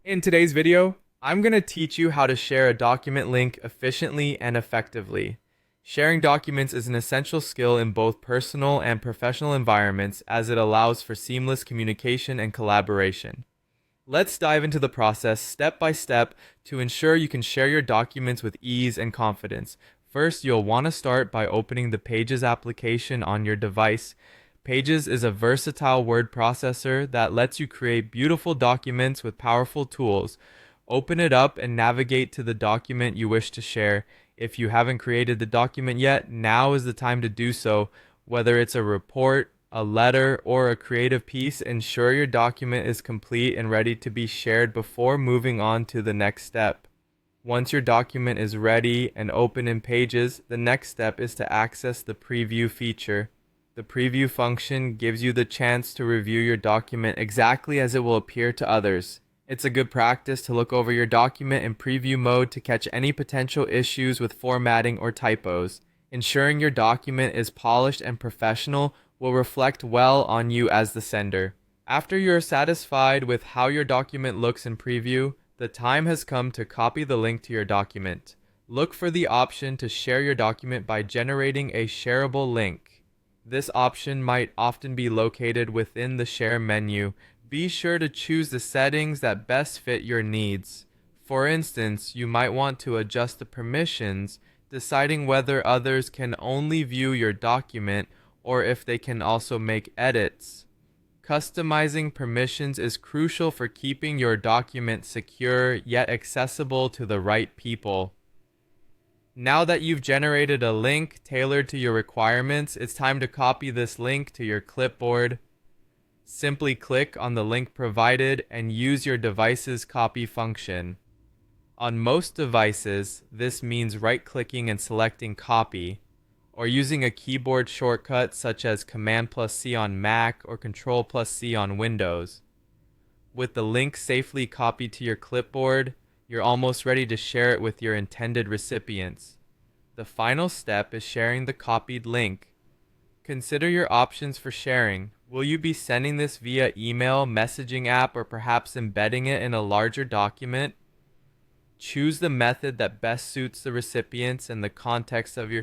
In today's video, I'm going to teach you how to share a document link efficiently and effectively. Sharing documents is an essential skill in both personal and professional environments as it allows for seamless communication and collaboration. Let's dive into the process step by step to ensure you can share your documents with ease and confidence. First, you'll want to start by opening the Pages application on your device. Pages is a versatile word processor that lets you create beautiful documents with powerful tools. Open it up and navigate to the document you wish to share. If you haven't created the document yet, now is the time to do so. Whether it's a report, a letter, or a creative piece, ensure your document is complete and ready to be shared before moving on to the next step. Once your document is ready and open in Pages, the next step is to access the preview feature. The preview function gives you the chance to review your document exactly as it will appear to others. It's a good practice to look over your document in preview mode to catch any potential issues with formatting or typos. Ensuring your document is polished and professional will reflect well on you as the sender. After you're satisfied with how your document looks in preview, the time has come to copy the link to your document. Look for the option to share your document by generating a shareable link. This option might often be located within the Share menu. Be sure to choose the settings that best fit your needs. For instance, you might want to adjust the permissions, deciding whether others can only view your document or if they can also make edits. Customizing permissions is crucial for keeping your document secure yet accessible to the right people. Now that you've generated a link tailored to your requirements, it's time to copy this link to your clipboard. Simply click on the link provided and use your device's copy function. On most devices, this means right-clicking and selecting Copy, or using a keyboard shortcut such as Command+C on Mac or Control+C on Windows. With the link safely copied to your clipboard, you're almost ready to share it with your intended recipients. The final step is sharing the copied link. Consider your options for sharing. Will you be sending this via email, messaging app, or perhaps embedding it in a larger document? Choose the method that best suits the recipients and the context of your